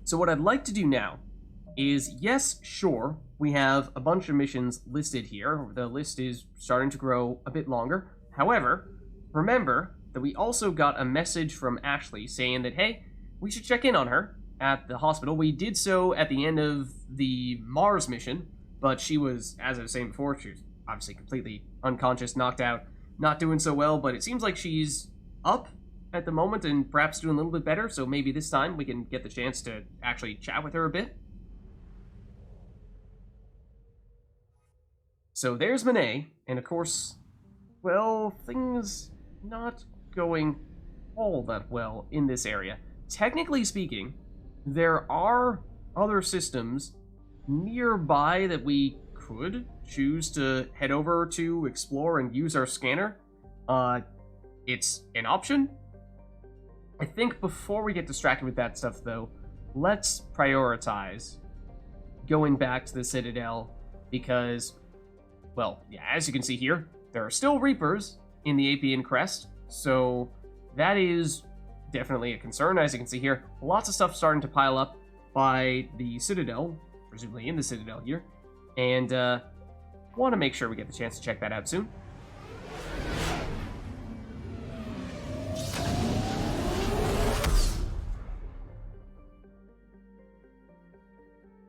So what I'd like to do now is, yes, sure, we have a bunch of missions listed here. The list is starting to grow a bit longer. However, remember that we also got a message from Ashley saying that, hey, we should check in on her at the hospital. We did so at the end of the Mars mission, but she was, as I was saying before, she was obviously completely unconscious, knocked out, not doing so well, but it seems like she's up at the moment and perhaps doing a little bit better, so maybe this time we can get the chance to actually chat with her a bit. So there's Monet, and of course, well, things not going all that well in this area. Technically speaking, there are other systems nearby that we could choose to head over to explore and use our scanner. It's an option. I think before we get distracted with that stuff, though, let's prioritize going back to the Citadel because, well, yeah, as you can see here, there are still Reapers in the Apian Crest, so that is definitely a concern. As you can see here, lots of stuff starting to pile up by the Citadel, presumably in the Citadel here, and want to make sure we get the chance to check that out soon.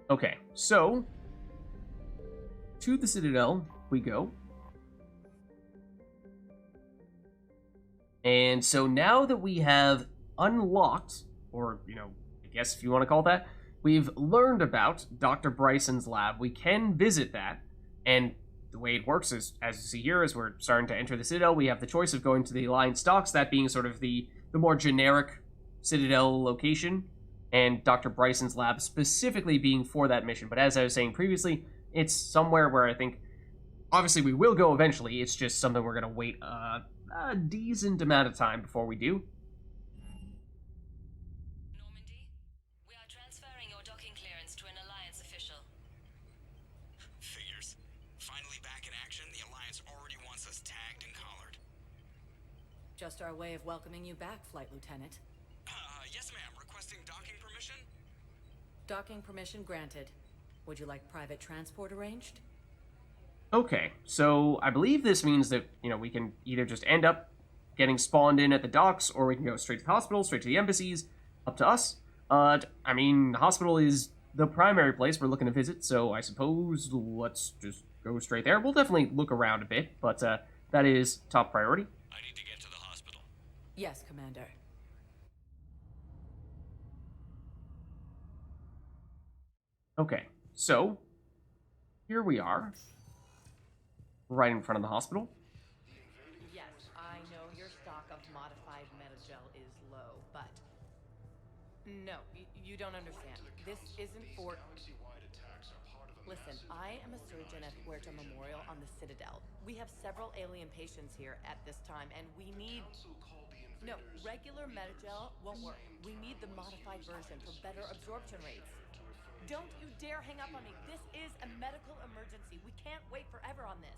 Okay, so to the Citadel we go. And so now that we have unlocked, or, you know, I guess if you want to call it that, we've learned about Dr. Bryson's lab, we can visit that. And the way it works is, as you see here, as we're starting to enter the Citadel, we have the choice of going to the Alliance docks, that being sort of the more generic Citadel location, and Dr. Bryson's lab specifically being for that mission. But as I was saying previously, it's somewhere where I think, obviously we will go eventually, it's just something we're going to wait a decent amount of time before we do. Normandy, we are transferring your docking clearance to an Alliance official. Figures. Finally back in action, the Alliance already wants us tagged and collared. Just our way of welcoming you back, Flight Lieutenant. Yes ma'am, requesting docking permission? Docking permission granted. Would you like private transport arranged? Okay, so I believe this means that, you know, we can either just end up getting spawned in at the docks, or we can go straight to the hospital, straight to the embassies, up to us. I mean, the hospital is the primary place we're looking to visit, so I suppose let's just go straight there. We'll definitely look around a bit, but that is top priority. I need to get to the hospital. Yes, Commander. Okay, so here we are, right in front of the hospital. Yes, I know your stock of modified Metagel is low, but no, you don't understand. This isn't for... Listen, I am a surgeon at Huerta Memorial on the Citadel. We have several alien patients here at this time, and we need... No, regular Metagel won't work. We need the modified version for better absorption rates. Don't you dare hang up on me. This is a medical emergency. We can't wait forever on this.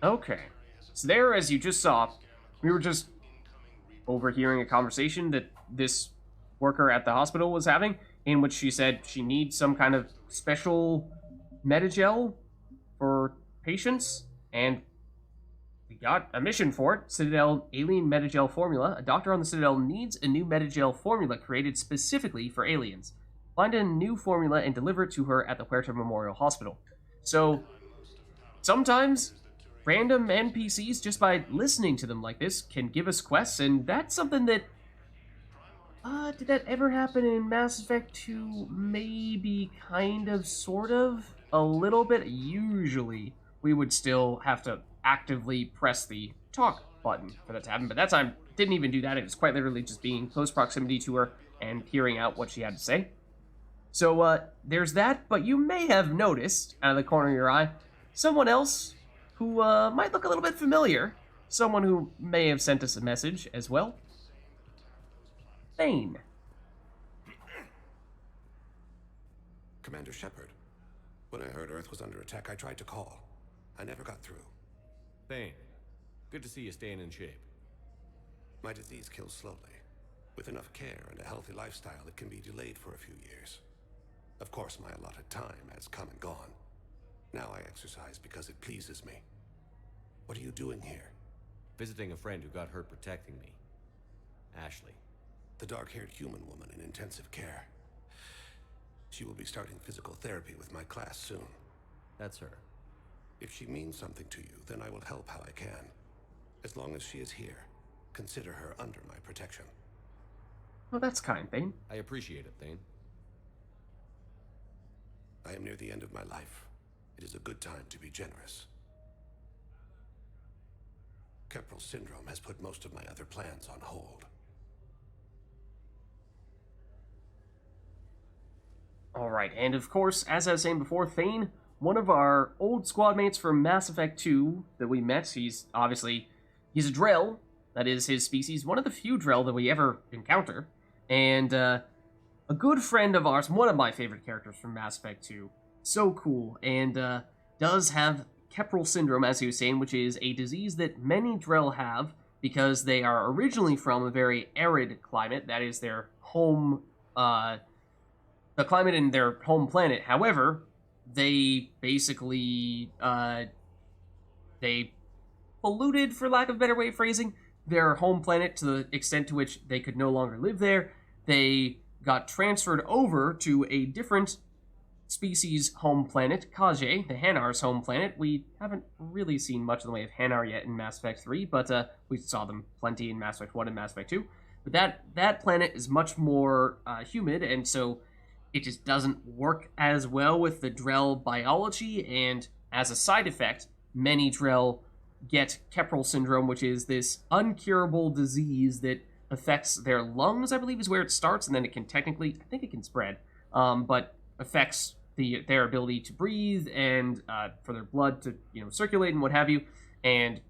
Okay, so there, as you just saw, we were just overhearing a conversation that this worker at the hospital was having, in which she said she needs some kind of special Metagel for patients, and we got a mission for it. Citadel Alien Metagel Formula. A doctor on the Citadel needs a new Metagel formula created specifically for aliens. Find a new formula and deliver it to her at the Huerta Memorial Hospital. So, sometimes random NPCs, just by listening to them like this, can give us quests, and that's something that... did that ever happen in Mass Effect 2? Maybe, kind of, sort of? A little bit? Usually, we would still have to actively press the talk button for that to happen, but that time, didn't even do that. It was quite literally just being in close proximity to her and hearing out what she had to say. So, there's that, but you may have noticed, out of the corner of your eye, someone else who, might look a little bit familiar. Someone who may have sent us a message as well. Thane. Commander Shepard. When I heard Earth was under attack, I tried to call. I never got through. Thane, good to see you staying in shape. My disease kills slowly. With enough care and a healthy lifestyle, it can be delayed for a few years. Of course, my allotted time has come and gone. Now I exercise because it pleases me. What are you doing here? Visiting a friend who got hurt protecting me. Ashley. The dark-haired human woman in intensive care. She will be starting physical therapy with my class soon. That's her. If she means something to you, then I will help how I can. As long as she is here, consider her under my protection. Well, that's kind, Thane. I appreciate it, Thane. I am near the end of my life. It is a good time to be generous. Capril Syndrome has put most of my other plans on hold. Alright, and of course, as I was saying before, Thane, one of our old squad mates from Mass Effect 2 that we met, he's a Drell, that is his species, one of the few Drell that we ever encounter, and a good friend of ours, one of my favorite characters from Mass Effect 2, so cool, and does have Capril Syndrome, as he was saying, which is a disease that many Drell have because they are originally from a very arid climate, that is their home, the climate in their home planet. However, they basically, they polluted, for lack of a better way of phrasing, their home planet to the extent to which they could no longer live there. They got transferred over to a different species home planet, Kage, the Hanar's home planet. We haven't really seen much in the way of Hanar yet in Mass Effect 3, but we saw them plenty in Mass Effect 1 and Mass Effect 2. But that planet is much more humid, and so it just doesn't work as well with the Drell biology, and as a side effect, many Drell get Capril Syndrome, which is this uncurable disease that affects their lungs, I believe is where it starts, and then it can technically, I think it can spread, but affects their ability to breathe and for their blood to circulate and what have you, and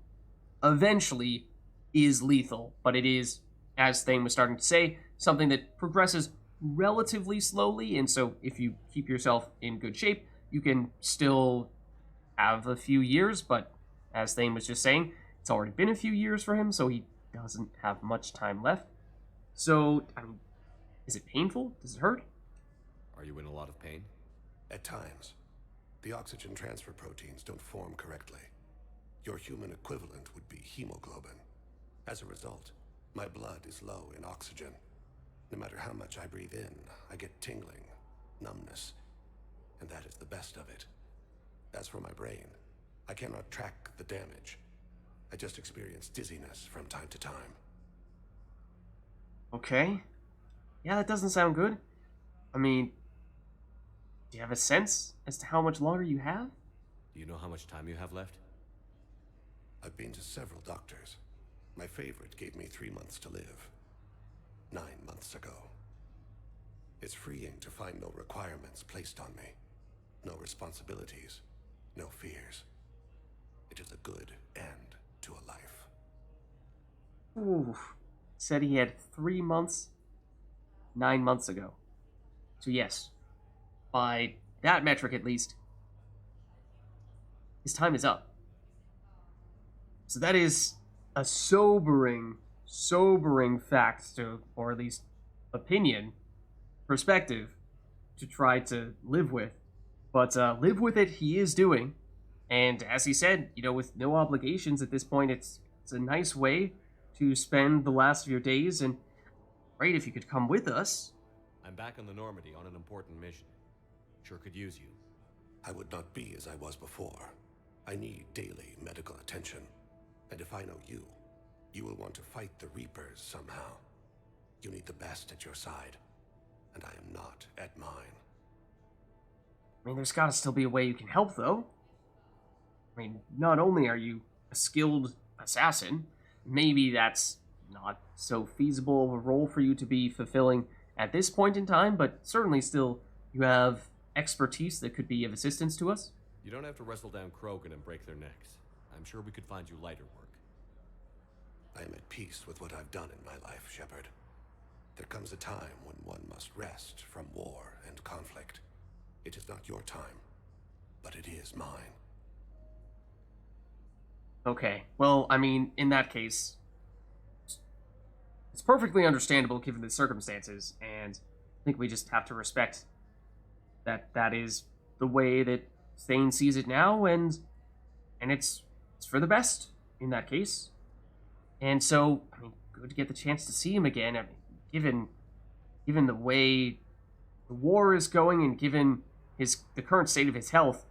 eventually is lethal. But it is, as Thane was starting to say, something that progresses relatively slowly, and so if you keep yourself in good shape, you can still have a few years, but as Thane was just saying, it's already been a few years for him, so he doesn't have much time left. So, I mean, is it painful? Does it hurt? Are you in a lot of pain? At times. The oxygen transfer proteins don't form correctly. Your human equivalent would be hemoglobin. As a result, my blood is low in oxygen. No matter how much I breathe in, I get tingling, numbness, and that is the best of it. As for my brain, I cannot track the damage. I just experience dizziness from time to time. Okay. Yeah, that doesn't sound good. I mean, do you have a sense as to how much longer you have? Do you know how much time you have left? I've been to several doctors. My favorite gave me 3 months to live. 9 months ago. It's freeing to find no requirements placed on me. No responsibilities. No fears. It is a good end to a life. Ooh. Said he had 3 months 9 months ago. So yes, by that metric at least, his time is up. So that is a sobering fact to, or at least opinion, perspective, to try to live with. But live with it he is doing. And as he said, with no obligations at this point, it's a nice way to spend the last of your days, and great if you could come with us. I'm back on the Normandy on an important mission. Sure could use you. I would not be as I was before. I need daily medical attention. And if I know you, you will want to fight the Reapers somehow. You need the best at your side, and I am not at mine. I mean, there's gotta still be a way you can help, though. I mean, not only are you a skilled assassin, maybe that's not so feasible of a role for you to be fulfilling at this point in time, but certainly still you have expertise that could be of assistance to us. You don't have to wrestle down Krogan and break their necks. I'm sure we could find you lighter work. I am at peace with what I've done in my life, Shepard. There comes a time when one must rest from war and conflict. It is not your time, but it is mine. Okay, well, I mean, in that case, it's perfectly understandable given the circumstances, and I think we just have to respect that that is the way that Thane sees it now, and it's for the best in that case. And so, I mean, good to get the chance to see him again. I mean, given the way the war is going, and given the current state of his health,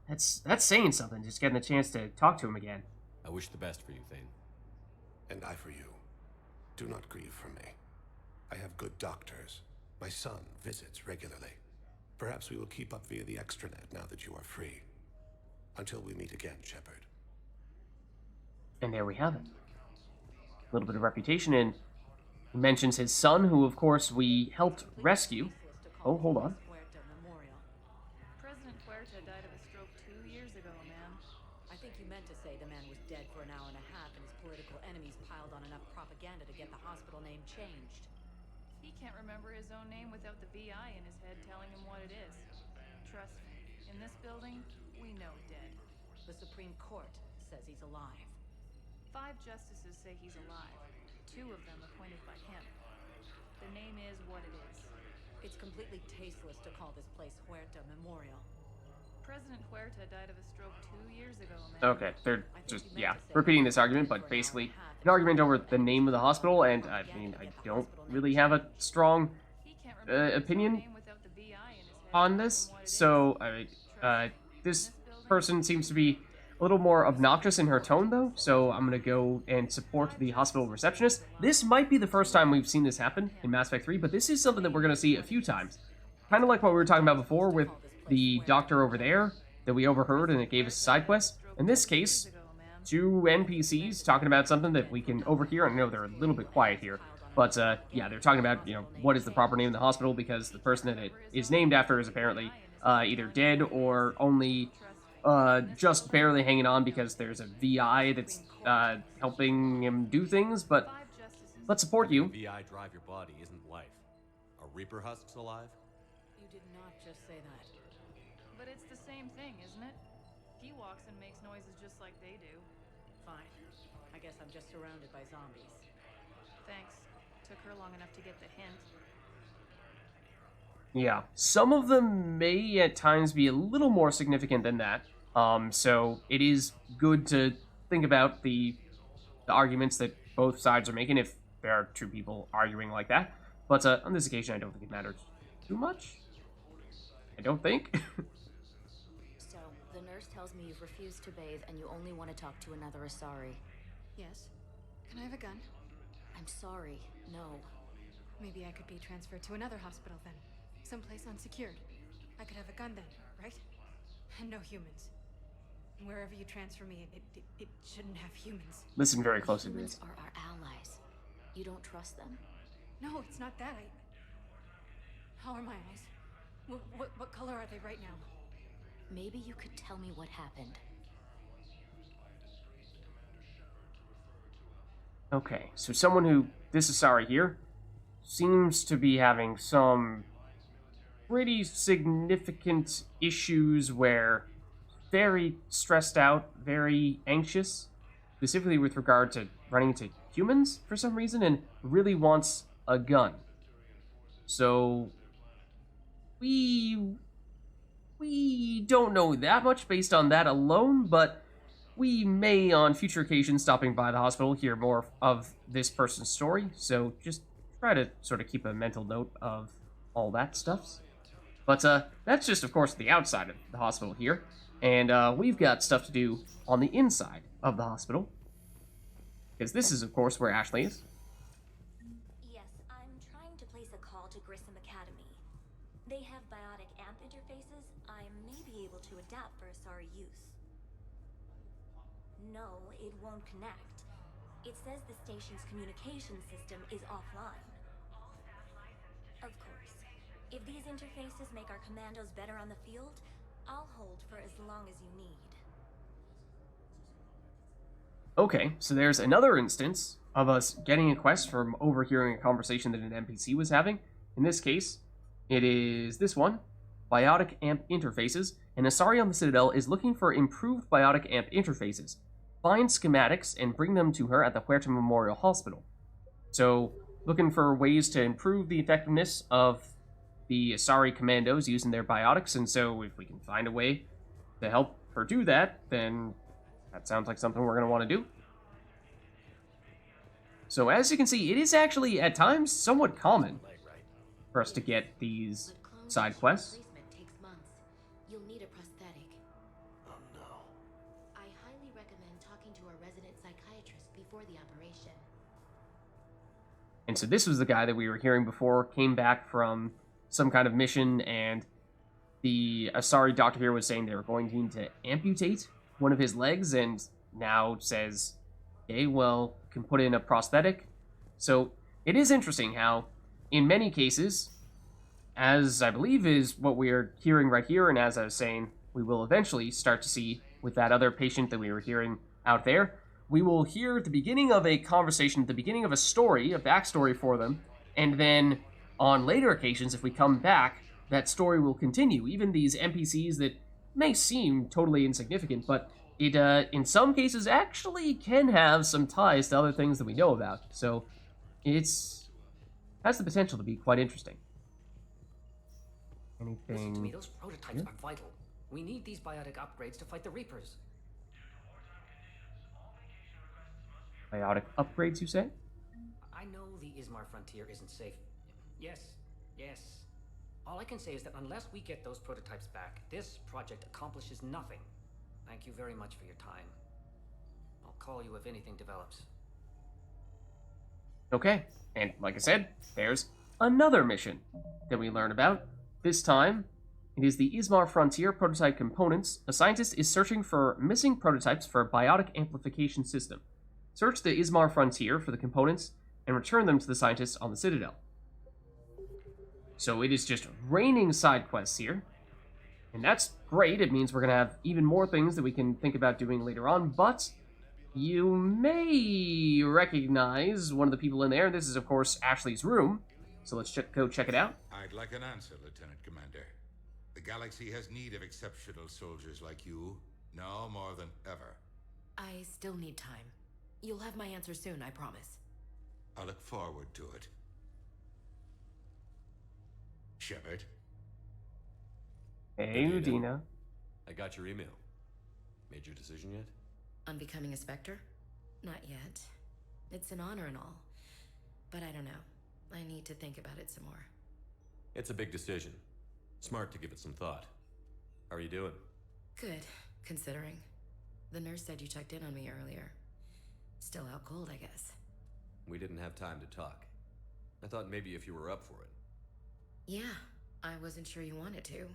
that's saying something. Just getting the chance to talk to him again. I wish the best for you, Thane. And I for you. Do not grieve for me. I have good doctors. My son visits regularly. Perhaps we will keep up via the extranet now that you are free. Until we meet again, Shepard. And there we have it. A little bit of reputation, and he mentions his son, who, of course, we helped rescue. Oh, hold on. President Huerta died of a stroke 2 years ago, ma'am. I think you meant to say the man was dead for an hour and a half and his political enemies piled on enough propaganda to get the hospital name changed. He can't remember his own name without the VI in his head telling him what it is. Trust me, in this building, we know dead. The Supreme Court says he's alive. 5 justices say he's alive. 2 of them appointed by him. The name is what it is. It's completely tasteless to call this place Huerta Memorial. President Huerta died of a stroke 2 years ago, ma'am. Okay, they're just, yeah, repeating this argument, but basically an argument over the name of the hospital, and I mean, I don't really have a strong He can't remember his own opinion name without the VI in his head on telling this, him what it is. so this person seems to be a little more obnoxious in her tone, though, so I'm gonna go and support the hospital receptionist. This might be the first time we've seen this happen in Mass Effect 3, but this is something that we're gonna see a few times. Kind of like what we were talking about before with the doctor over there that we overheard and it gave us a side quest. In this case, 2 NPCs talking about something that we can overhear. I know they're a little bit quiet here, but yeah, they're talking about, you know, what is the proper name of the hospital, because the person that it is named after is apparently either dead or only just barely hanging on because there's a VI that's helping him do things, but let's support you. VI drive your body isn't life. Are Reaper husks alive? You did not just say that. But it's the same thing, isn't it? He walks and makes noises just like they do. Fine. I guess I'm just surrounded by zombies. Thanks. Took her long enough to get the hint. Yeah, some of them may at times be a little more significant than that. So it is good to think about the arguments that both sides are making if there are 2 people arguing like that. But on this occasion, I don't think it matters too much. I don't think. So, the nurse tells me you've refused to bathe and you only want to talk to another Asari. Yes. Can I have a gun? I'm sorry, no. Maybe I could be transferred to another hospital then. Someplace unsecured. I could have a gun then, right? And no humans. And wherever you transfer me, it shouldn't have humans. Listen very closely to Humans this. are our allies. You don't trust them? No, it's not that. How are my eyes? What color are they right now? Maybe you could tell me what happened. Okay, so someone who, this Asari here, seems to be having some pretty significant issues where very stressed out, very anxious, specifically with regard to running into humans for some reason, and really wants a gun. So we don't know that much based on that alone, but we may, on future occasions, stopping by the hospital, hear more of this person's story. So just try to sort of keep a mental note of all that stuff. But that's just, of course, the outside of the hospital here. And we've got stuff to do on the inside of the hospital. Because this is, of course, where Ashley is. Yes, I'm trying to place a call to Grissom Academy. They have Biotic Amp Interfaces I may be able to adapt for Asari use. No, it won't connect. It says the station's communication system is offline. Of course, if these interfaces make our commandos better on the field, I'll hold for as long as you need. Okay, so there's another instance of us getting a quest from overhearing a conversation that an NPC was having. In this case, it is this one, Biotic Amp Interfaces. An Asari on the Citadel is looking for improved Biotic Amp Interfaces. Find schematics and bring them to her at the Huerta Memorial Hospital. So, looking for ways to improve the effectiveness of the Asari commandos using their biotics, and so if we can find a way to help her do that, then that sounds like something we're going to want to do. So as you can see, it is actually, at times, somewhat common for us to get these But clone side tissue quests. replacement takes months. You'll need a prosthetic. Oh no. I highly recommend talking to our resident psychiatrist before the operation. And so this was the guy that we were hearing before, came back from some kind of mission, and the Asari doctor here was saying they were going to need to amputate one of his legs, and now says, okay, well, can put in a prosthetic. So it is interesting how, in many cases, as I believe is what we are hearing right here, and as I was saying, we will eventually start to see with that other patient that we were hearing out there, we will hear at the beginning of a conversation, at the beginning of a story, a backstory for them, and then on later occasions, if we come back, that story will continue. Even these NPCs that may seem totally insignificant, but it, in some cases, actually can have some ties to other things that we know about. So it's has the potential to be quite interesting. Listen to me, Anything? those prototypes are vital. We need these biotic upgrades to fight the Reapers. Biotic upgrades, you say? I know the Ismar frontier isn't safe. Yes. All I can say is that unless we get those prototypes back, this project accomplishes nothing. Thank you very much for your time. I'll call you if anything develops. Okay, and like I said, there's another mission that we learn about. This time, it is the Ismar Frontier prototype components. A scientist is searching for missing prototypes for a biotic amplification system. Search the Ismar Frontier for the components and return them to the scientists on the Citadel. So it is just raining side quests here. And that's great. It means we're going to have even more things that we can think about doing later on, but you may recognize one of the people in there. This is, of course, Ashley's room. So let's go check it out. I'd like an answer, Lieutenant Commander. The galaxy has need of exceptional soldiers like you, now more than ever. I still need time. You'll have my answer soon, I promise. I look forward to it. Shepard? Hey, Udina. I got your email. Made your decision yet? On becoming a Spectre? Not yet. It's an honor and all. But I don't know. I need to think about it some more. It's a big decision. Smart to give it some thought. How are you doing? Good, considering. The nurse said you checked in on me earlier. Still out cold, I guess. We didn't have time to talk. I thought maybe if you were up for it. Yeah, I wasn't sure you wanted to.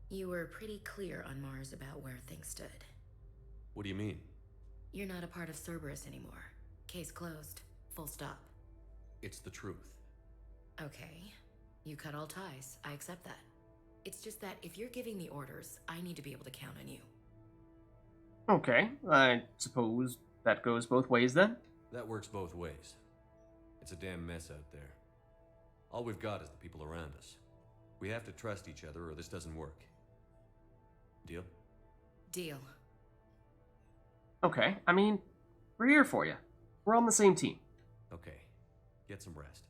You were pretty clear on Mars about where things stood. What do you mean? You're not a part of Cerberus anymore. Case closed. Full stop. It's the truth. Okay. You cut all ties. I accept that. It's just that if you're giving me orders, I need to be able to count on you. Okay, I suppose that goes both ways then. That works both ways. It's a damn mess out there. All we've got is the people around us. We have to trust each other or this doesn't work. Deal? Deal. Okay, I mean, we're here for you. We're on the same team. Okay. Get some rest.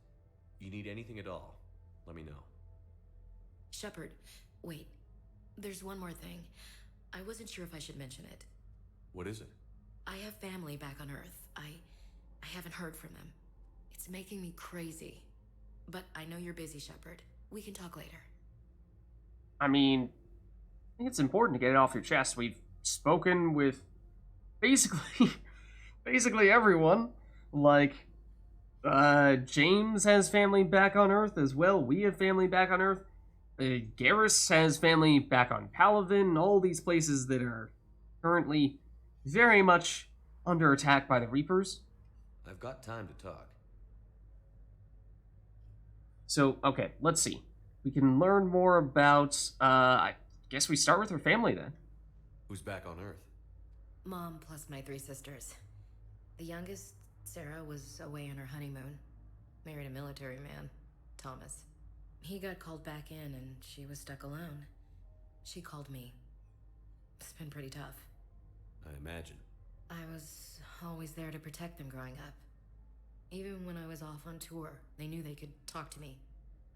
You need anything at all, let me know. Shepard, wait. There's one more thing. I wasn't sure if I should mention it. What is it? I have family back on Earth. I haven't heard from them. It's making me crazy. But I know you're busy, Shepard. We can talk later. I mean, I think it's important to get it off your chest. We've spoken with basically everyone. Like, James has family back on Earth as well. We have family back on Earth. Garrus has family back on Palaven. All these places that are currently very much under attack by the Reapers. I've got time to talk. So, okay, let's see. We can learn more about, I guess we start with her family then. Who's back on Earth? Mom plus my 3 sisters. The youngest, Sarah, was away on her honeymoon. Married a military man, Thomas. He got called back in and she was stuck alone. She called me. It's been pretty tough. I imagine. I was always there to protect them growing up. Even when I was off on tour, they knew they could talk to me.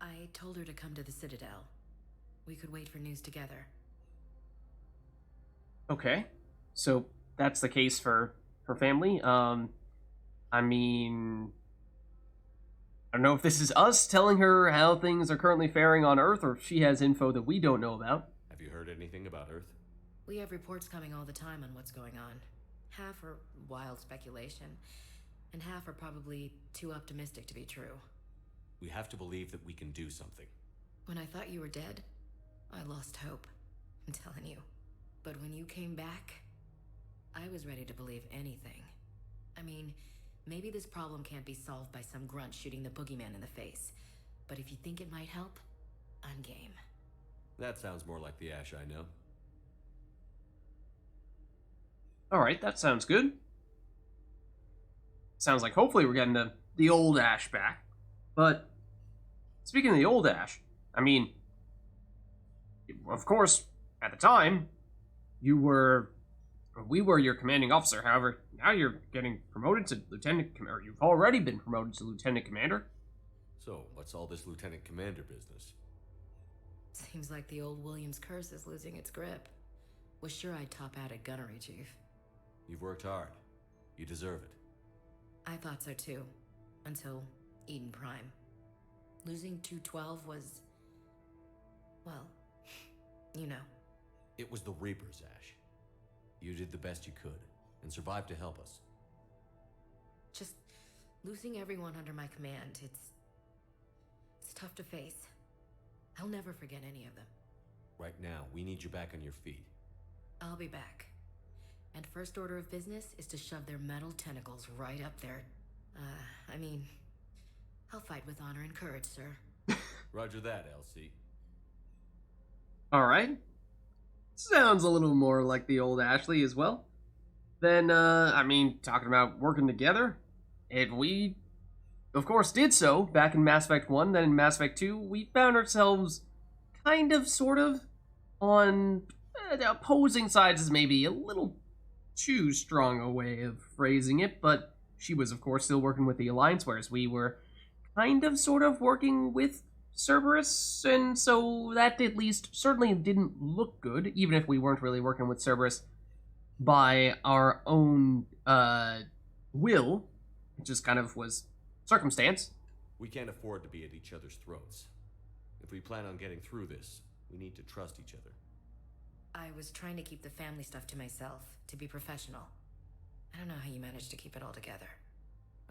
I told her to come to the Citadel. We could wait for news together. Okay. So that's the case for her family. I mean, I don't know if this is us telling her how things are currently faring on Earth, or if she has info that we don't know about. Have you heard anything about Earth? We have reports coming all the time on what's going on. Half are wild speculation, and half are probably too optimistic to be true. We have to believe that we can do something. When I thought you were dead, I lost hope. I'm telling you. But when you came back, I was ready to believe anything. I mean, maybe this problem can't be solved by some grunt shooting the boogeyman in the face. But if you think it might help, I'm game. That sounds more like the Ash I know. Alright, that sounds good. Sounds like hopefully we're getting the old Ash back. But, speaking of the old Ash, I mean, of course, at the time, we were your commanding officer. However, now you're getting promoted to lieutenant, or you've already been promoted to lieutenant commander. So, what's all this lieutenant commander business? Seems like the old Williams curse is losing its grip. Was sure I'd top out at gunnery, Chief. You've worked hard. You deserve it. I thought so too. Until Eden Prime. Losing 212 was... well, you know. It was the Reapers, Ash. You did the best you could, and survived to help us. Just losing everyone under my command, it's tough to face. I'll never forget any of them. Right now, we need you back on your feet. I'll be back. And first order of business is to shove their metal tentacles right up there. I mean, I'll fight with honor and courage, sir. Roger that, LC. Alright. Sounds a little more like the old Ashley as well. Then, I mean, talking about working together, and we, of course, did so back in Mass Effect 1, then in Mass Effect 2, we found ourselves kind of, sort of, on opposing sides is maybe a little too strong a way of phrasing it, but she was, of course, still working with the Alliance, whereas we were kind of, sort of, working with Cerberus, and so that at least certainly didn't look good, even if we weren't really working with Cerberus by our own will. It just kind of was circumstance. We can't afford to be at each other's throats. If we plan on getting through this, we need to trust each other. I was trying to keep the family stuff to myself, to be professional. I don't know how you managed to keep it all together.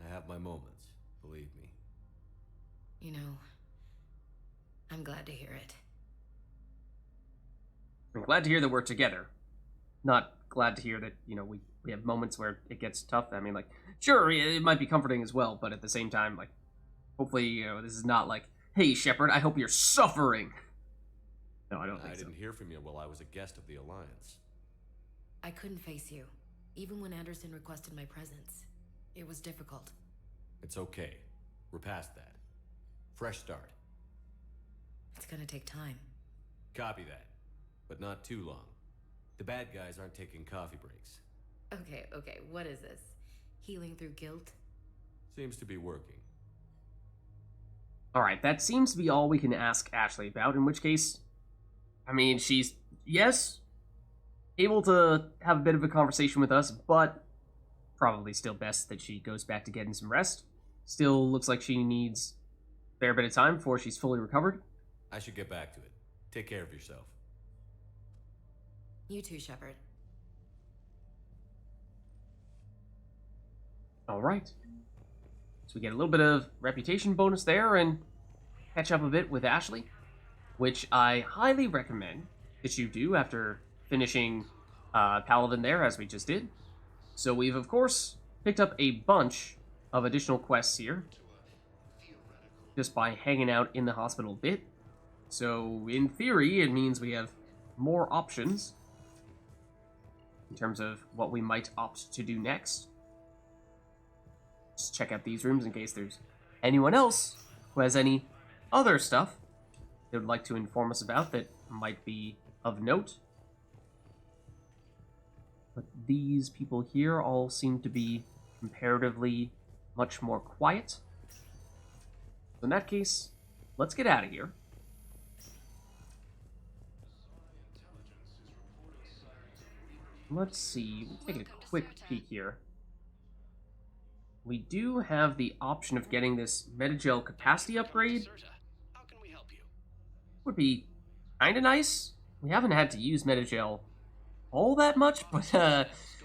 I have my moments, believe me. You know, I'm glad to hear it. I'm glad to hear that we're together. Not glad to hear that, you know, we have moments where it gets tough. I mean, like, sure, it might be comforting as well, but at the same time, like, hopefully, you know, this is not like, hey, Shepard, I hope you're suffering. No, I don't think so. I didn't hear from you while I was a guest of the Alliance. I couldn't face you, even when Anderson requested my presence. It was difficult. It's okay. We're past that. Fresh start. It's gonna take time. Copy that. But not too long. The bad guys aren't taking coffee breaks. Okay, what is this? Healing through guilt? Seems to be working. Alright, that seems to be all we can ask Ashley about, in which case, I mean, she's, yes, able to have a bit of a conversation with us, but probably still best that she goes back to getting some rest. Still looks like she needs a fair bit of time before she's fully recovered. I should get back to it. Take care of yourself. You too, Shepard. Alright. So we get a little bit of reputation bonus there and catch up a bit with Ashley, which I highly recommend that you do after finishing Paladin there, as we just did. So we've, of course, picked up a bunch of additional quests here just by hanging out in the hospital bit. So, in theory, it means we have more options in terms of what we might opt to do next. Just check out these rooms in case there's anyone else who has any other stuff they would like to inform us about that might be of note. But these people here all seem to be comparatively much more quiet. So in that case, let's get out of here. Let's see, we'll take a quick peek here. We do have the option of getting this Metagel capacity upgrade. Would be kind of nice. We haven't had to use Metagel all that much, but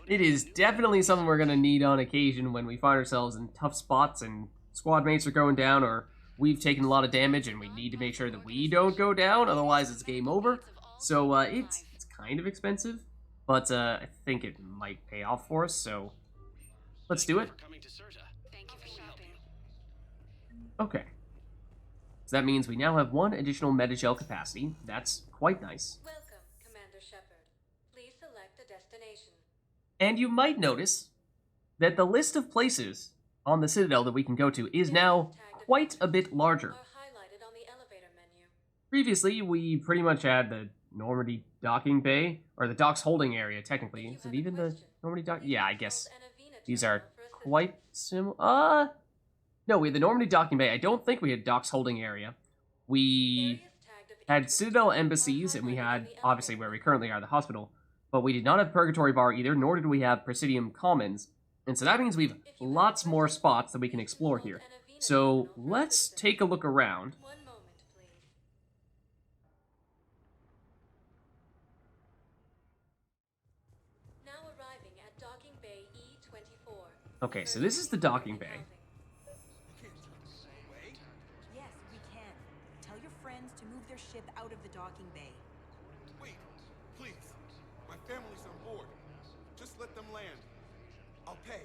it is definitely something we're going to need on occasion when we find ourselves in tough spots and squad mates are going down, or we've taken a lot of damage and we need to make sure that we don't go down, otherwise it's game over. So it's kind of expensive, but I think it might pay off for us, so let's do it. Okay. So that means we now have one additional Metagel capacity. That's quite nice. Welcome, Commander Shepard. Please select a destination. And you might notice that the list of places on the Citadel that we can go to is now quite a bit larger. Highlighted on the elevator menu. Previously, we pretty much had the Normandy docking bay, or the docks holding area, technically. Is it even the Normandy dock? Yeah, I guess these are quite similar. No, we had the Normandy docking bay. I don't think we had docks holding area. We had Citadel embassies, and we had, obviously, where we currently are, the hospital. But we did not have Purgatory Bar either, nor did we have Presidium Commons. And so that means we have lots more spots that we can explore here. So let's take a look around. One moment, please. Now arriving at Docking Bay E24. Okay, so this is the docking bay. Yes, we can. Tell your friends to move their ship out of the docking bay. Wait, please. My family's on board. Just let them land. I'll pay.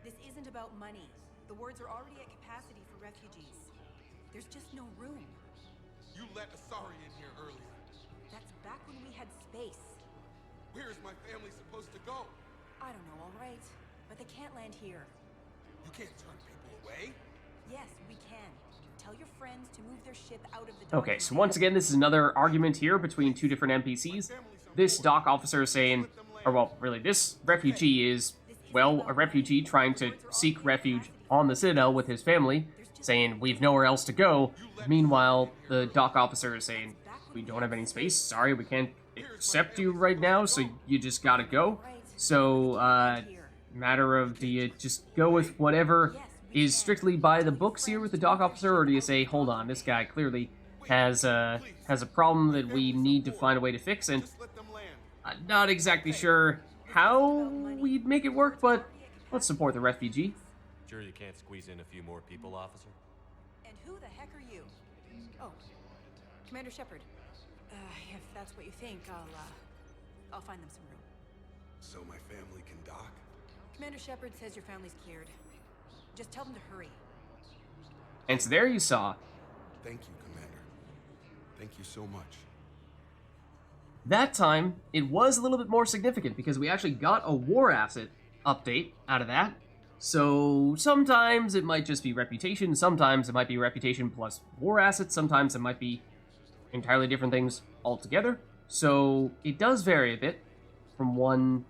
This isn't about money. The wards are already at capacity for refugees. There's just no room. You let Asari in here earlier. That's back when we had space. Where is my family supposed to go? I don't know, all right. But they can't land here. You can't turn people away. Yes, we can. Tell your friends to move their ship out of the docking Okay, so once again, this is another argument here between two different NPCs. This dock officer is saying, or well, really, this refugee is, well, a refugee trying to seek refuge on the Citadel with his family, saying, we've nowhere else to go. Meanwhile, the dock officer is saying, we don't have any space. Sorry, we can't accept you right now, so you just gotta go. So, matter of, do you just go with whatever is strictly by the books here with the dock officer, or do you say, hold on, this guy clearly has a problem that we need to find a way to fix, and I'm not exactly sure how we'd make it work, but let's support the refugee. Sure you can't squeeze in a few more people, officer? And who the heck are you? Oh, Commander Shepard. If that's what you think, I'll find them some room. So my family can dock? Commander Shepard says your family's cleared. Just tell them to hurry. And so there you saw. Thank you, Commander. Thank you so much. That time, it was a little bit more significant because we actually got a war asset update out of that. So sometimes it might just be reputation, sometimes it might be reputation plus war assets, sometimes it might be entirely different things altogether. So it does vary a bit from one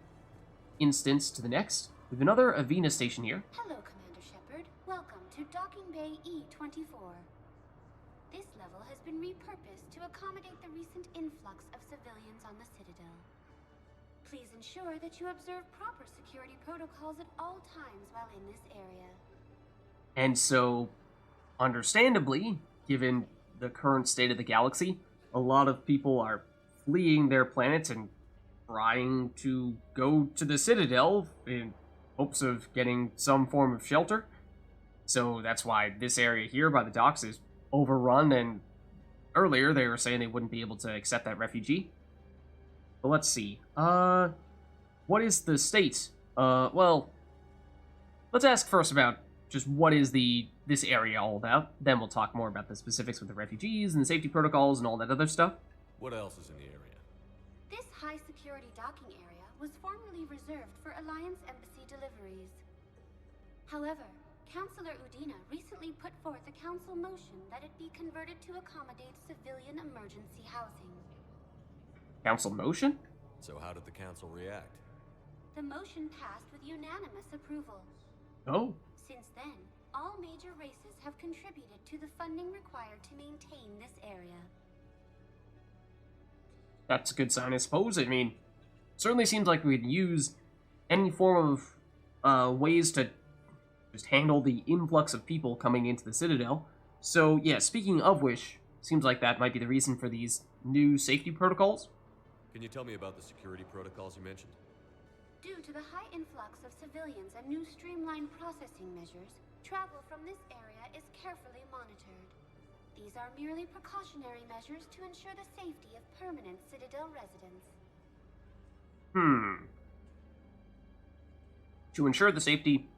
instance to the next. We have another Avena station here. Hello, Commander Shepard. Welcome to Docking Bay E24. This level has been repurposed to accommodate the recent influx of civilians on the Citadel. Please ensure that you observe proper security protocols at all times while in this area. And so, understandably, given the current state of the galaxy, a lot of people are fleeing their planets and trying to go to the Citadel in hopes of getting some form of shelter. So that's why this area here by the docks is overrun, and earlier they were saying they wouldn't be able to accept that refugee. But let's see. What is the state? Well, let's ask first about just what is this area all about. Then we'll talk more about the specifics with the refugees and the safety protocols and all that other stuff. What else is in the area? This high-security docking area was formerly reserved for Alliance Embassy deliveries. However, Councilor Udina recently put forth a council motion that it be converted to accommodate civilian emergency housing. Council motion? So how did the council react? The motion passed with unanimous approval. Oh. Since then, all major races have contributed to the funding required to maintain this area. That's a good sign, I suppose. I mean, certainly seems like we'd use any form of ways to just handle the influx of people coming into the Citadel. So, yeah, speaking of which, seems like that might be the reason for these new safety protocols. Can you tell me about the security protocols you mentioned? Due to the high influx of civilians and new streamlined processing measures, travel from this area is carefully monitored. These are merely precautionary measures to ensure the safety of permanent Citadel residents. To ensure the safety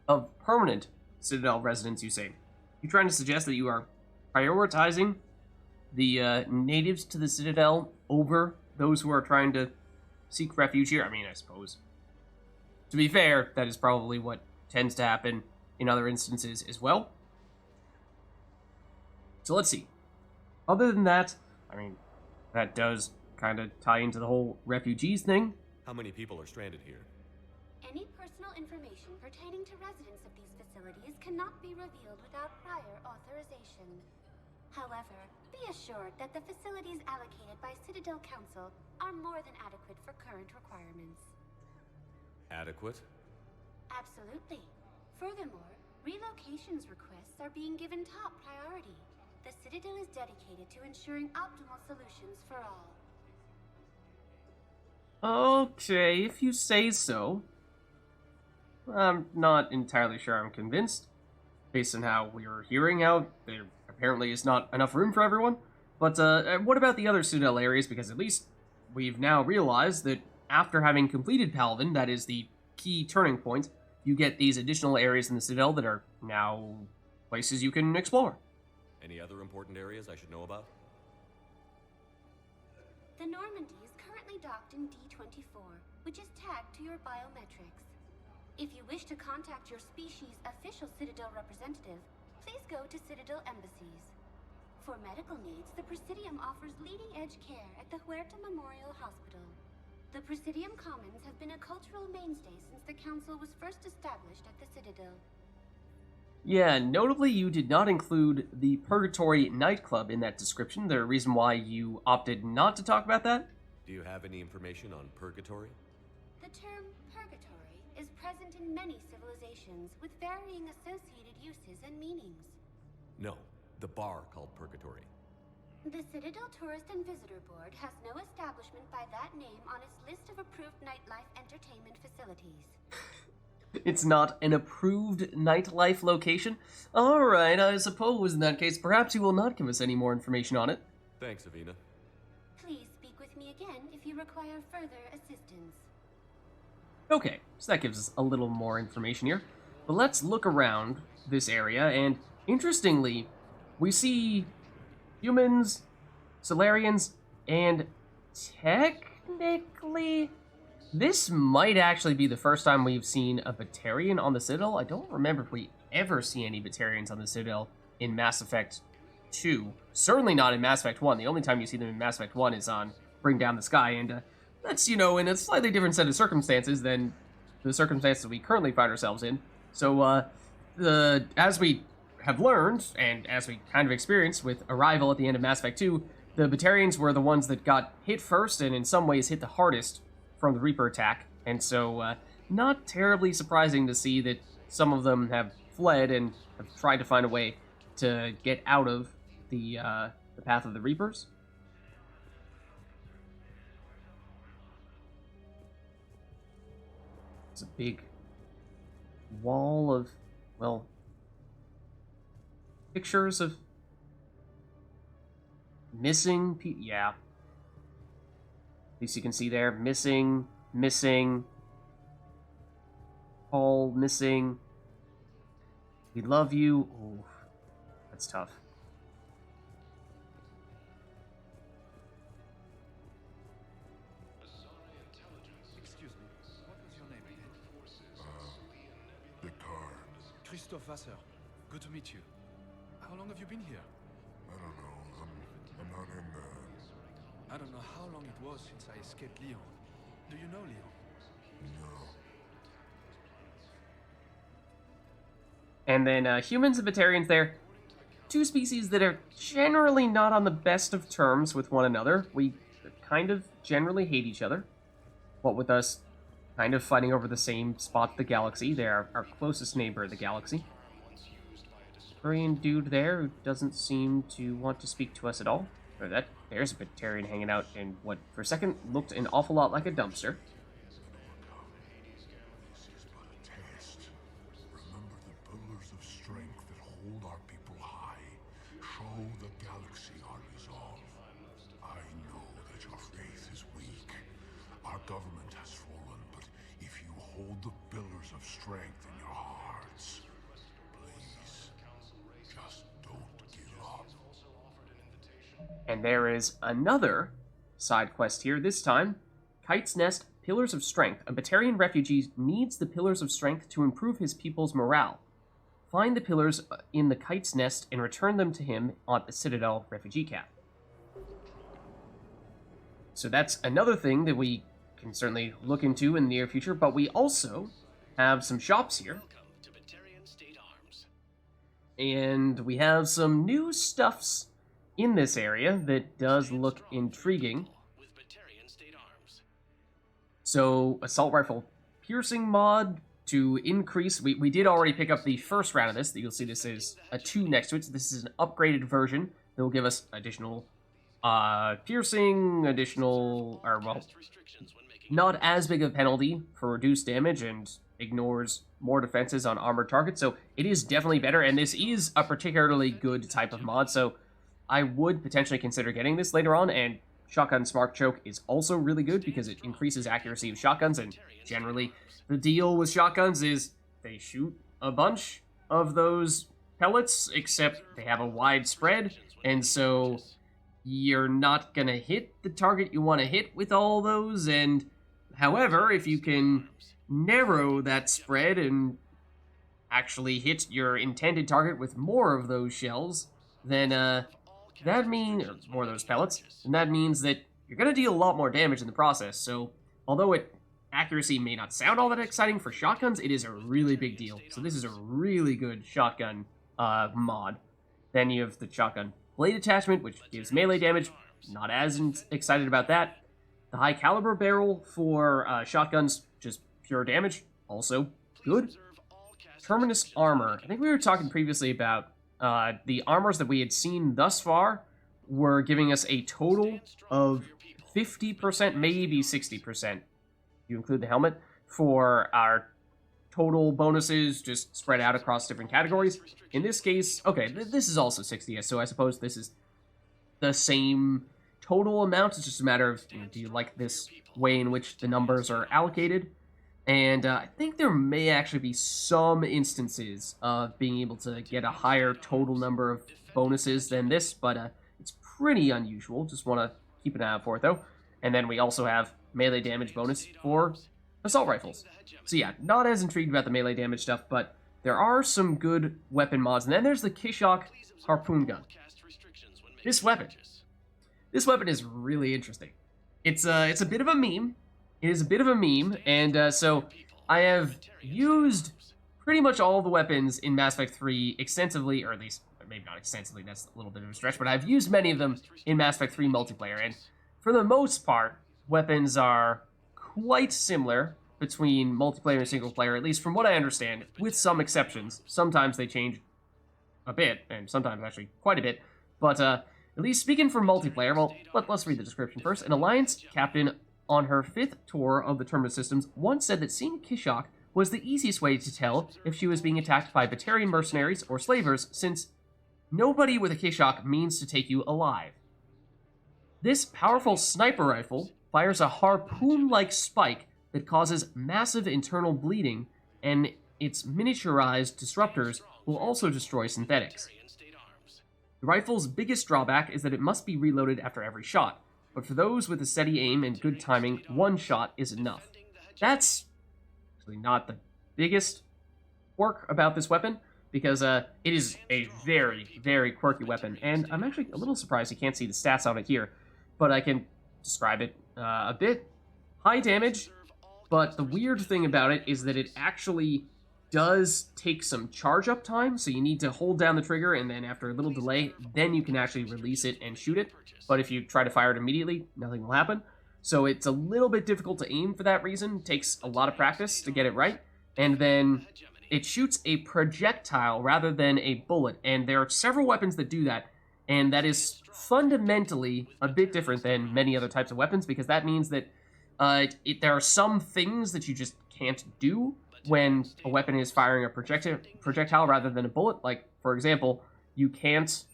of permanent Citadel residents, you say? You trying to suggest that you are prioritizing the natives to the Citadel over those who are trying to seek refuge here? I mean, I suppose. To be fair, that is probably what tends to happen in other instances as well. So let's see. Other than that, I mean, that does kind of tie into the whole refugees thing. How many people are stranded here? Any personal information pertaining to residents of these facilities cannot be revealed without prior authorization. However, be assured that the facilities allocated by Citadel Council are more than adequate for current requirements. Adequate? Absolutely. Furthermore, relocations requests are being given top priority. The Citadel is dedicated to ensuring optimal solutions for all. Okay, if you say so. I'm not entirely sure I'm convinced, based on how we were hearing how there apparently is not enough room for everyone. But what about the other Citadel areas? Because at least we've now realized that after having completed Palvin, that is the key turning point, you get these additional areas in the Citadel that are now places you can explore. Any other important areas I should know about? The Normandy is currently docked in D24, which is tagged to your biometrics. If you wish to contact your species' official Citadel representative, please go to Citadel embassies. For medical needs, the Presidium offers leading-edge care at the Huerta Memorial Hospital. The Presidium Commons have been a cultural mainstay since the Council was first established at the Citadel. Yeah, notably you did not include the Purgatory nightclub in that description. The reason why you opted not to talk about that? Do you have any information on Purgatory? The term purgatory is present in many civilizations with varying associated uses and meanings. No, the bar called Purgatory. The Citadel Tourist and Visitor Board has no establishment by that name on its list of approved nightlife entertainment facilities. It's not an approved nightlife location? Alright, I suppose in that case, perhaps you will not give us any more information on it. Thanks, Avina. Please speak with me again if you require further assistance. Okay, so that gives us a little more information here. But let's look around this area, and interestingly, we see humans, Solarians, and technically, this might actually be the first time we've seen a Batarian on the Citadel. I don't remember if we ever see any Batarians on the Citadel in Mass Effect 2. Certainly not in Mass Effect 1. The only time you see them in Mass Effect 1 is on Bring Down the Sky, and that's, you know, in a slightly different set of circumstances than the circumstances we currently find ourselves in. So, as we have learned, and as we kind of experienced with Arrival at the end of Mass Effect 2, the Batarians were the ones that got hit first, and in some ways hit the hardest from the Reaper attack, and so not terribly surprising to see that some of them have fled and have tried to find a way to get out of the path of the Reapers. It's a big wall of, well, pictures of missing people. Yeah. At least you can see there, missing, all missing. We love you. Ooh, that's tough. Excuse me, what was your name again? Picard. Christophe Vasseur. Good to meet you. How long have you been here? I don't know. I'm not in I don't know how long it was since I escaped Lyon. Do you know Lyon? No. And then humans and Batarians there. Two species that are generally not on the best of terms with one another. We kind of generally hate each other. What with us kind of fighting over the same spot of the galaxy. They're our closest neighbor of the galaxy. Korean dude there who doesn't seem to want to speak to us at all. Or there's a Batarian hanging out in what for a second looked an awful lot like a dumpster. Remember the pillars of strength that hold our people high. Show the galaxy our resolve. I know that your faith is weak. Our government has fallen, but if you hold the pillars of strength in your hearts, please, just don't give up. And there is another side quest here, this time, Kite's Nest, Pillars of Strength. A Batarian refugee needs the Pillars of Strength to improve his people's morale. Find the pillars in the Kite's Nest and return them to him at the Citadel refugee camp. So that's another thing that we can certainly look into in the near future, but we also have some shops here. And we have some new stuffs in this area that does look intriguing. So, assault rifle piercing mod to increase. We did already pick up the first round of this. You'll see this is a 2 next to it. So this is an upgraded version that will give us additional piercing, additional, or well, not as big of a penalty for reduced damage and ignores more defenses on armored targets. So it is definitely better, and this is a particularly good type of mod. So I would potentially consider getting this later on, and Shotgun Smart Choke is also really good because it increases accuracy of shotguns, and generally the deal with shotguns is they shoot a bunch of those pellets, except they have a wide spread, and so you're not gonna hit the target you want to hit with all those, and however, if you can narrow that spread and actually hit your intended target with more of those shells, then that means, or more of those pellets, and that means that you're going to deal a lot more damage in the process. So, although accuracy may not sound all that exciting for shotguns, it is a really big deal. So this is a really good shotgun mod. Then you have the shotgun blade attachment, which gives melee damage. Not as excited about that. The high caliber barrel for shotguns, just pure damage, also good. Terminus armor. I think we were talking previously about the armors that we had seen thus far were giving us a total of 50%, maybe 60%. You include the helmet for our total bonuses just spread out across different categories. In this case, okay, this is also 60, so I suppose this is the same total amount. It's just a matter of, do you like this way in which the numbers are allocated? And I think there may actually be some instances of being able to get a higher total number of bonuses than this, but it's pretty unusual. Just want to keep an eye out for it, though. And then we also have melee damage bonus for assault rifles. So yeah, not as intrigued about the melee damage stuff, but there are some good weapon mods. And then there's the Kishok Harpoon Gun. This weapon is really interesting. It's a bit of a meme. It is a bit of a meme, and so I have used pretty much all the weapons in Mass Effect 3 extensively, or at least, maybe not extensively, that's a little bit of a stretch, but I've used many of them in Mass Effect 3 multiplayer, and for the most part, weapons are quite similar between multiplayer and single player, at least from what I understand, with some exceptions. Sometimes they change a bit, and sometimes actually quite a bit, but at least speaking for multiplayer, well, let's read the description first. An Alliance captain on her 5th tour of the Terminus systems once said that seeing Kishok was the easiest way to tell if she was being attacked by Batarian mercenaries or slavers, since nobody with a Kishok means to take you alive. This powerful sniper rifle fires a harpoon-like spike that causes massive internal bleeding, and its miniaturized disruptors will also destroy synthetics. The rifle's biggest drawback is that it must be reloaded after every shot, but for those with a steady aim and good timing, one shot is enough. That's actually not the biggest quirk about this weapon, because it is a very, very quirky weapon, and I'm actually a little surprised you can't see the stats on it here, but I can describe it a bit. High damage, but the weird thing about it is that it actually does take some charge up time, so you need to hold down the trigger, and then after a little delay, then you can actually release it and shoot it. But if you try to fire it immediately, nothing will happen. So it's a little bit difficult to aim for that reason. It takes a lot of practice to get it right. And then it shoots a projectile rather than a bullet. And there are several weapons that do that. And that is fundamentally a bit different than many other types of weapons, because that means that there are some things that you just can't do when a weapon is firing a projectile rather than a bullet. Like, for example, you can't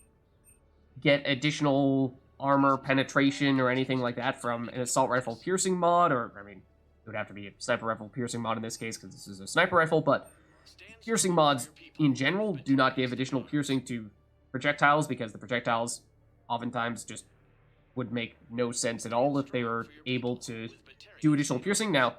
get additional armor penetration or anything like that from an assault rifle piercing mod, or, I mean, it would have to be a sniper rifle piercing mod in this case because this is a sniper rifle, but piercing mods in general do not give additional piercing to projectiles because the projectiles oftentimes just would make no sense at all if they were able to do additional piercing. Now,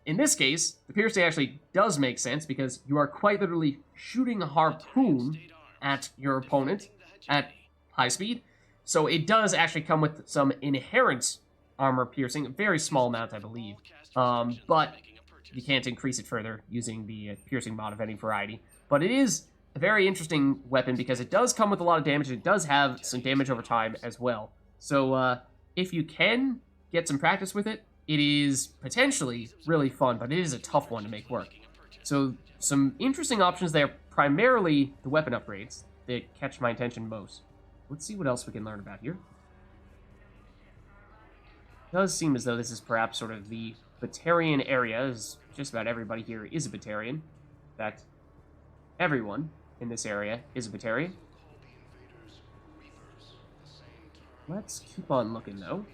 in this case, the piercing actually does make sense because you are quite literally shooting a harpoon at your opponent at high speed. So it does actually come with some inherent armor piercing, a very small amount, I believe. But you can't increase it further using the piercing mod of any variety. But it is a very interesting weapon because it does come with a lot of damage, and it does have some damage over time as well. So if you can get some practice with it, it is potentially really fun, but it is a tough one to make work. So some interesting options there, primarily the weapon upgrades that catch my attention most. Let's see what else we can learn about here. It does seem as though this is perhaps sort of the Batarian area, as just about everybody here is a Batarian. In fact, everyone in this area is a Batarian. Let's keep on looking, though.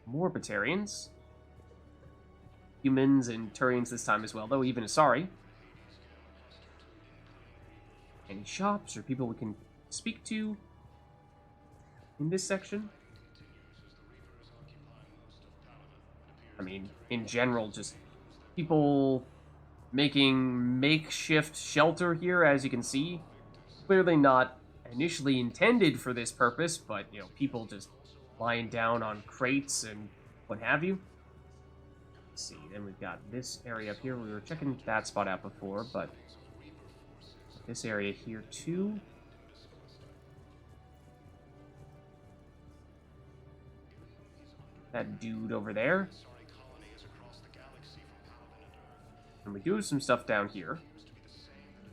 More Batarians. Humans and Turians this time as well, though, even Asari. Any shops or people we can speak to in this section? I mean, in general, just people making makeshift shelter here, as you can see. Clearly not initially intended for this purpose, but, you know, people just lying down on crates and what have you. Let's see, then we've got this area up here. We were checking that spot out before, but this area here too. That dude over there. And we do have some stuff down here.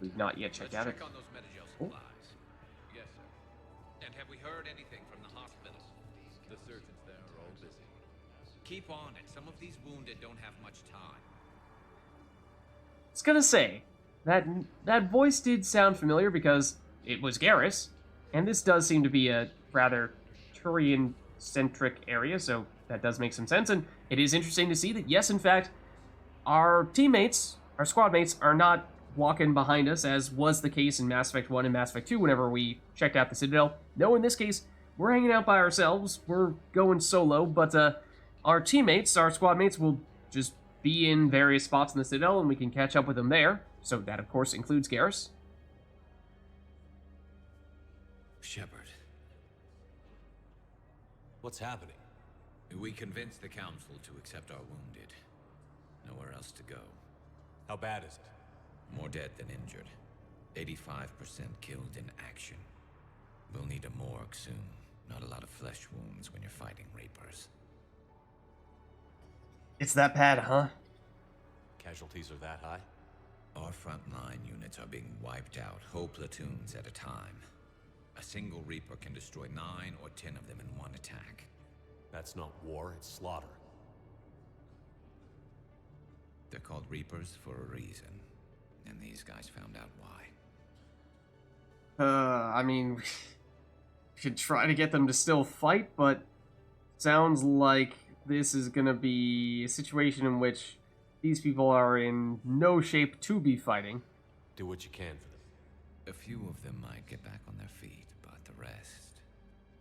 We've not yet checked out it. Check on those Metagel supplies. Yes, sir. And have we heard anything from the hospital? The surgeons there are all busy. Keep on it. Some of these wounded don't have much time. I was gonna say, that voice did sound familiar because it was Garrus, and this does seem to be a rather Turian-centric area, so that does make some sense, and it is interesting to see that, yes, in fact, our teammates, our squad mates, are not walking behind us, as was the case in Mass Effect 1 and Mass Effect 2 whenever we checked out the Citadel. No, in this case, we're hanging out by ourselves, we're going solo, but our teammates, our squad mates, will just be in various spots in the Citadel, and we can catch up with them there. So that, of course, includes Garrus. Shepard. What's happening? We convinced the Council to accept our wounded. Nowhere else to go. How bad is it? More dead than injured. 85% killed in action. We'll need a morgue soon. Not a lot of flesh wounds when you're fighting Reapers. It's that bad, huh? Casualties are that high? Our frontline units are being wiped out, whole platoons at a time. A single Reaper can destroy 9 or 10 of them in one attack. That's not war, it's slaughter. They're called Reapers for a reason, and these guys found out why. I mean, we should try to get them to still fight, but sounds like this is gonna be a situation in which these people are in no shape to be fighting. Do what you can for them. A few of them might get back on their feet, but the rest...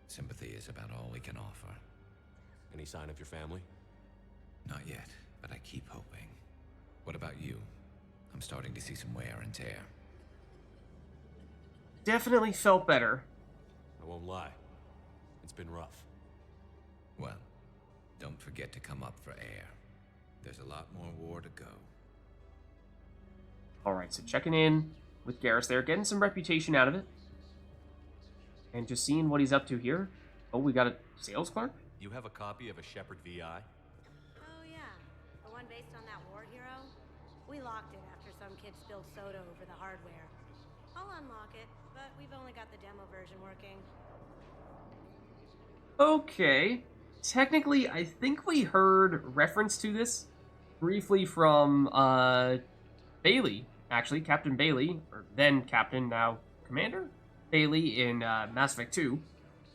Sympathy is about all we can offer. Any sign of your family? Not yet, but I keep hoping. What about you? I'm starting to see some wear and tear. Definitely felt better. I won't lie. It's been rough. Well, don't forget to come up for air. There's a lot more war to go. Alright, so checking in with Garrus there, getting some reputation out of it. And just seeing what he's up to here. Oh, we got a sales clerk? You have a copy of a Shepard VI? Oh yeah, the one based on that war hero? We locked it after some kid spilled soda over the hardware. I'll unlock it, but we've only got the demo version working. Okay. Technically, I think we heard reference to this briefly from Bailey, actually, Captain Bailey, or then Captain, now Commander Bailey in Mass Effect 2,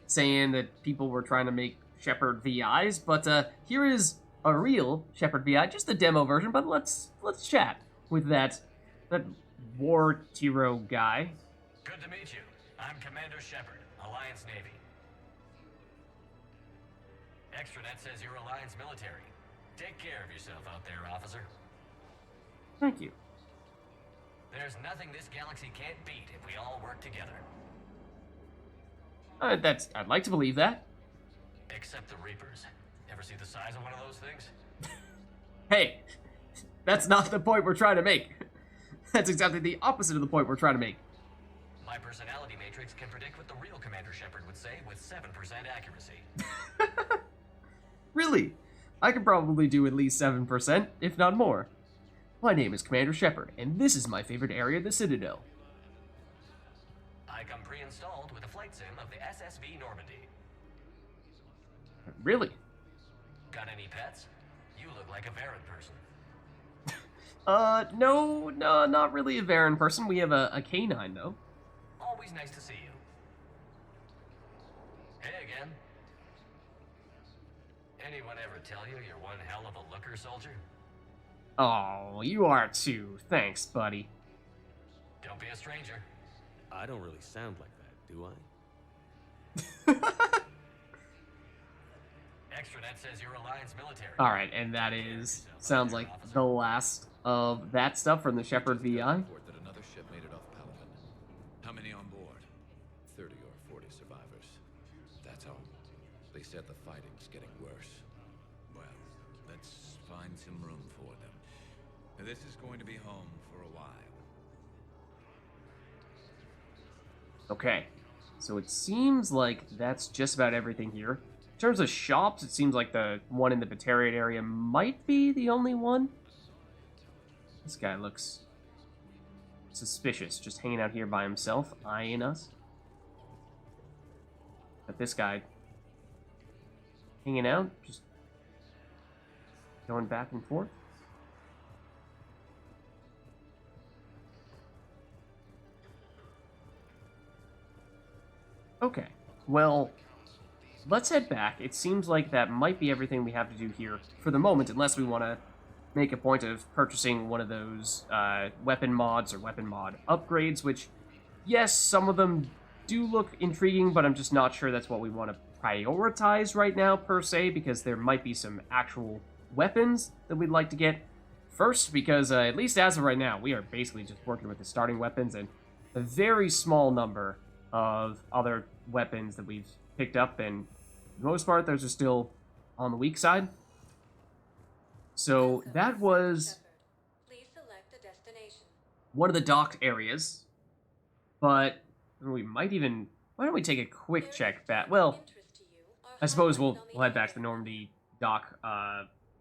saying that people were trying to make Shepard VIs, but here is a real Shepard VI, just the demo version, but let's chat with that war hero guy. Good to meet you. I'm Commander Shepard, Alliance Navy. Extranet says you're Alliance military. Take care of yourself out there, officer. Thank you. There's nothing this galaxy can't beat if we all work together. I'd like to believe that. Except the Reapers. Ever see the size of one of those things? Hey, that's not the point we're trying to make. That's exactly the opposite of the point we're trying to make. My personality matrix can predict what the real Commander Shepard would say with 7% accuracy. Really? I could probably do at least 7%, if not more. My name is Commander Shepard, and this is my favorite area of the Citadel. I come pre-installed with a flight sim of the SSV Normandy. Really? Got any pets? You look like a Varen person. No, not really a Varen person. We have a canine, though. Always nice to see you. Hey again. Anyone ever tell you you're one hell of a looker, soldier? Oh, you are too. Thanks, buddy. Don't be a stranger. I don't really sound like that, do I? Extranet says you're Alliance military. Alright, and that sounds like the last of that stuff from the Shepard VI. Report that another ship made it off Paladin. How many on board? 30 or 40 survivors. That's all. They said the fighting's getting worse. Well, let's find some room for them. This is going to be home for a while. Okay, so it seems like that's just about everything here. In terms of shops, it seems like the one in the Batarian area might be the only one. This guy looks suspicious, just hanging out here by himself, eyeing us. But this guy hanging out, just going back and forth. Okay, well, let's head back. It seems like that might be everything we have to do here for the moment, unless we want to make a point of purchasing one of those weapon mods or weapon mod upgrades, which, yes, some of them do look intriguing, but I'm just not sure that's what we want to prioritize right now, per se, because there might be some actual weapons that we'd like to get first, because at least as of right now, we are basically just working with the starting weapons and a very small number of other weapons that we've picked up, and for the most part, those are still on the weak side. So that was one of the docked areas, but we might even... Why don't we take a quick check back? Well, I suppose we'll head back to the Normandy dock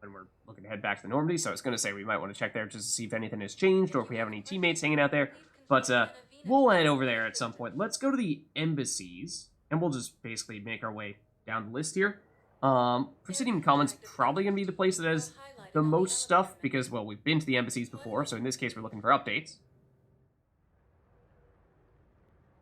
when we're looking to head back to the Normandy, so I was going to say we might want to check there just to see if anything has changed or if we have any teammates hanging out there, but we'll head over there at some point. Let's go to the embassies, and we'll just basically make our way down the list here. Presidium Commons probably going to be the place that has the most stuff, because, well, we've been to the embassies before, so in this case we're looking for updates.